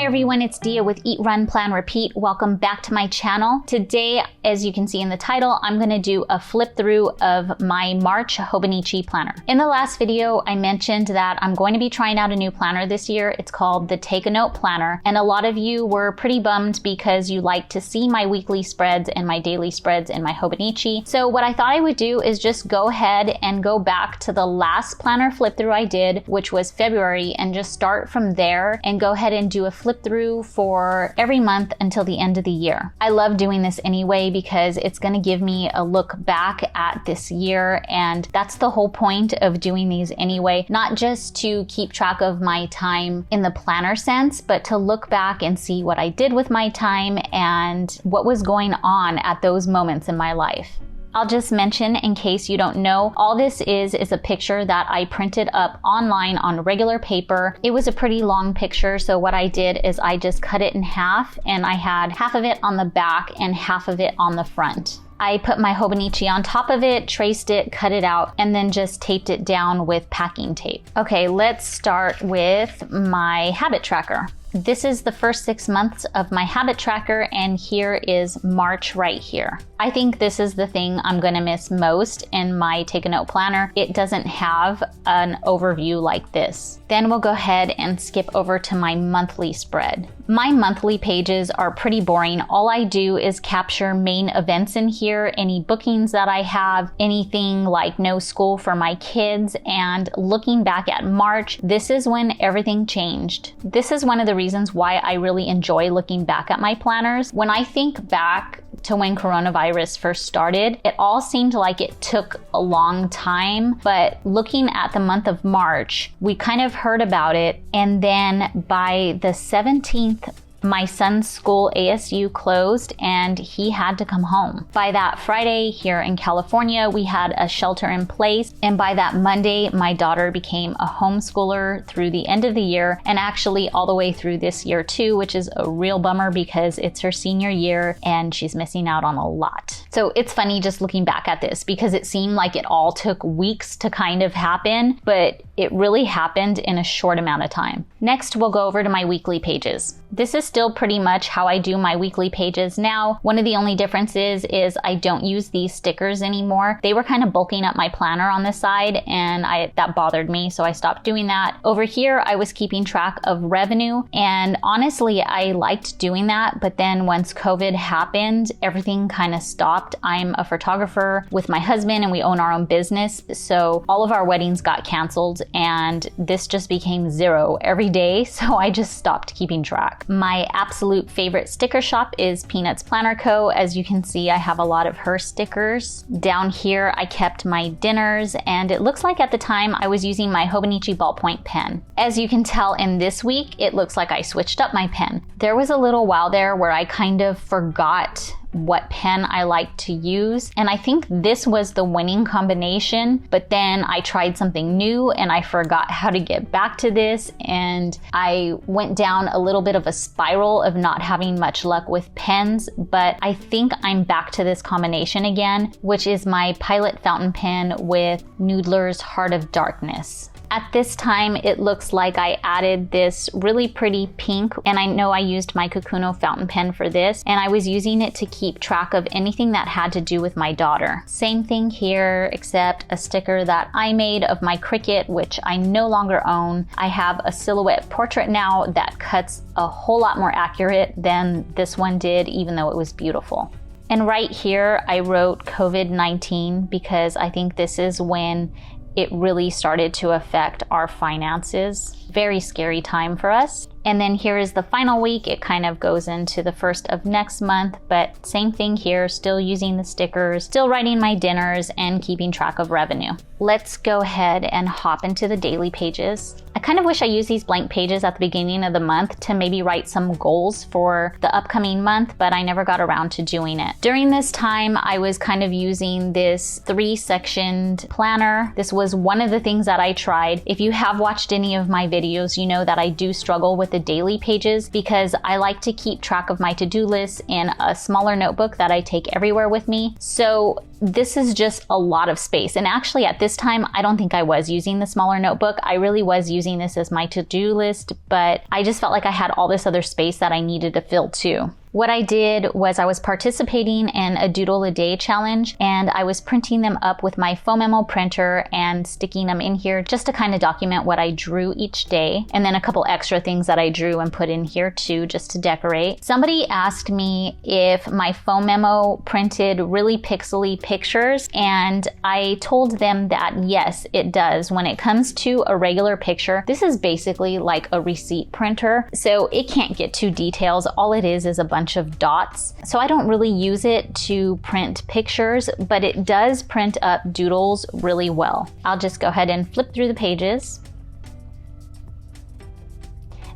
everyone, it's Dia with Eat, Run, Plan, Repeat. Welcome back to my channel. Today, as you can see in the title, I'm gonna do a flip through of my March Hobonichi planner. In the last video, I mentioned that I'm going to be trying out a new planner this year. It's called the Take a Note Planner, and a lot of you were pretty bummed because you like to see my weekly spreads and my daily spreads in my Hobonichi. So what I thought I would do is just go ahead and go back to the last planner flip through I did, which was February, and just start from there and go ahead and do a flip through for every month until the end of the year. I love doing this anyway because it's going to give me a look back at this year, and that's the whole point of doing these anyway, not just to keep track of my time in the planner sense, but to look back and see what I did with my time and what was going on at those moments in my life. I'll just mention, in case you don't know, all this is a picture that I printed up online on regular paper. It was a pretty long picture, so what I did is I just cut it in half, and I had half of it on the back and half of it on the front. I put my Hobonichi on top of it, traced it, cut it out, and then just taped it down with packing tape. Okay, let's start with my habit tracker. This is the first 6 months of my habit tracker, and here is March right here. I think this is the thing I'm gonna miss most in my Take a Note planner. It doesn't have an overview like this. Then we'll go ahead and skip over to my monthly spread. My monthly pages are pretty boring. All I do is capture main events in here, any bookings that I have, anything like no school for my kids, and looking back at March, this is when everything changed. This is one of the reasons why I really enjoy looking back at my planners. When I think back to when coronavirus first started, it all seemed like it took a long time, but looking at the month of March, we kind of heard about it, and then by the 17th, my son's school ASU closed and he had to come home. By that Friday here in California, we had a shelter in place, and by that Monday, my daughter became a homeschooler through the end of the year, and actually all the way through this year too, which is a real bummer because it's her senior year and she's missing out on a lot. So it's funny just looking back at this because it seemed like it all took weeks to kind of happen, but it really happened in a short amount of time. Next, we'll go over to my weekly pages. This is still pretty much how I do my weekly pages now. One of the only differences is I don't use these stickers anymore. They were kind of bulking up my planner on this side, and that bothered me, so I stopped doing that. Over here, I was keeping track of revenue, and honestly, I liked doing that, but then once COVID happened, everything kind of stopped. I'm a photographer with my husband, and we own our own business, so all of our weddings got canceled, and this just became zero every day, so I just stopped keeping track. My absolute favorite sticker shop is Peanuts Planner Co. As you can see, I have a lot of her stickers. Down here, I kept my dinners, and it looks like at the time I was using my Hobonichi ballpoint pen. As you can tell in this week, it looks like I switched up my pen. There was a little while there where I kind of forgot what pen I like to use, and I think this was the winning combination, but then I tried something new and I forgot how to get back to this, and I went down a little bit of a spiral of not having much luck with pens, but I think I'm back to this combination again, which is my Pilot fountain pen with Noodler's Heart of Darkness. At this time, it looks like I added this really pretty pink, and I know I used my Kakuno fountain pen for this, and I was using it to keep track of anything that had to do with my daughter. Same thing here, except a sticker that I made of my Cricut, which I no longer own. I have a silhouette portrait now that cuts a whole lot more accurate than this one did, even though it was beautiful. And right here, I wrote COVID-19 because I think this is when it really started to affect our finances. Very scary time for us. And then here is the final week. It kind of goes into the first of next month, but same thing here, still using the stickers, still writing my dinners, and keeping track of revenue. Let's go ahead and hop into the daily pages. I kind of wish I used these blank pages at the beginning of the month to maybe write some goals for the upcoming month, but I never got around to doing it. During this time, I was kind of using this 3-sectioned planner. This was one of the things that I tried. If you have watched any of my videos, you know that I do struggle with the daily pages because I like to keep track of my to-do lists in a smaller notebook that I take everywhere with me. So this is just a lot of space. And actually at this time, I don't think I was using the smaller notebook. I really was using this as my to-do list, but I just felt like I had all this other space that I needed to fill too. What I did was I was participating in a Doodle a Day challenge, and I was printing them up with my foam memo printer and sticking them in here just to kind of document what I drew each day, and then a couple extra things that I drew and put in here too just to decorate. Somebody asked me if my foam memo printed really pixely pictures, and I told them that yes, it does. When it comes to a regular picture, this is basically like a receipt printer, so it can't get to details. All it is a bunch of dots. So I don't really use it to print pictures, but it does print up doodles really well. I'll just go ahead and flip through the pages.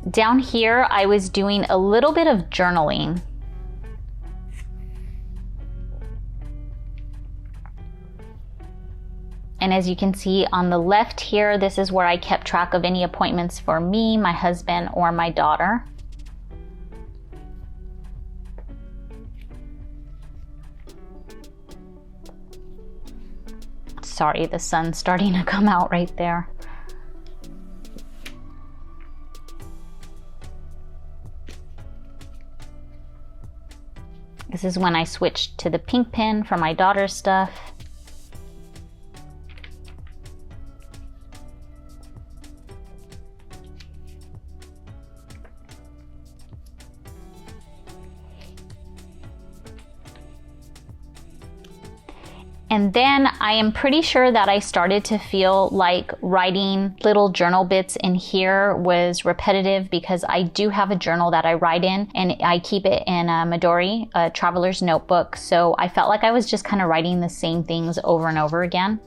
Down here, I was doing a little bit of journaling. And as you can see on the left here, this is where I kept track of any appointments for me, my husband, or my daughter. Sorry, the sun's starting to come out right there. This is when I switched to the pink pen for my daughter's stuff. And then I am pretty sure that I started to feel like writing little journal bits in here was repetitive, because I do have a journal that I write in, and I keep it in a Midori, a traveler's notebook. So I felt like I was just kind of writing the same things over and over again.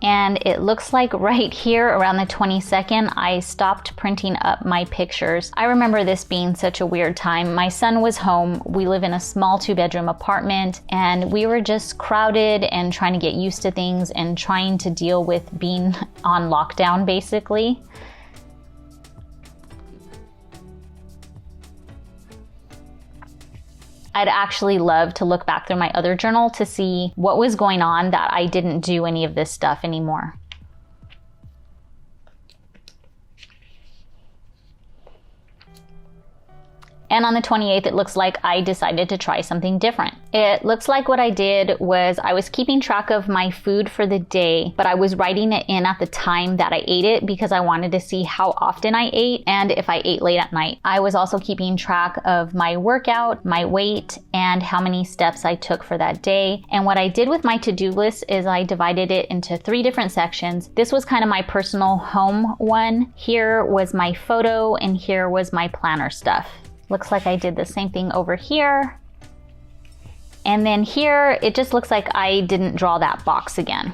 And it looks like right here around the 22nd, I stopped printing up my pictures. I remember this being such a weird time. My son was home. We live in a small 2-bedroom apartment, and we were just crowded and trying to get used to things and trying to deal with being on lockdown, basically. I'd actually love to look back through my other journal to see what was going on that I didn't do any of this stuff anymore. And on the 28th, it looks like I decided to try something different. It looks like what I did was I was keeping track of my food for the day, but I was writing it in at the time that I ate it because I wanted to see how often I ate and if I ate late at night. I was also keeping track of my workout, my weight, and how many steps I took for that day. And what I did with my to-do list is I divided it into 3 different sections. This was kind of my personal home one. Here was my photo, and here was my planner stuff. Looks like I did the same thing over here. And then here, it just looks like I didn't draw that box again.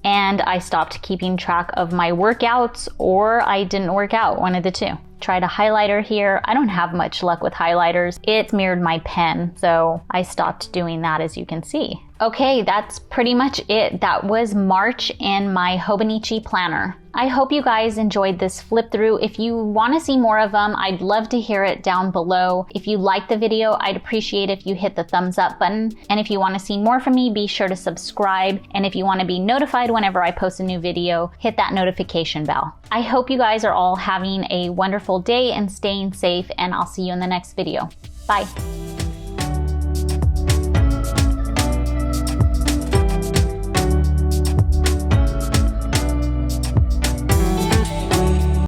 And I stopped keeping track of my workouts, or I didn't work out, one of the two. Tried a highlighter here. I don't have much luck with highlighters. It mirrored my pen, so I stopped doing that, as you can see. Okay, that's pretty much it. That was March in my Hobonichi planner. I hope you guys enjoyed this flip through. If you want to see more of them, I'd love to hear it down below. If you liked the video, I'd appreciate if you hit the thumbs up button. And if you want to see more from me, be sure to subscribe. And if you want to be notified whenever I post a new video, hit that notification bell. I hope you guys are all having a wonderful day and staying safe, and I'll see you in the next video. Bye.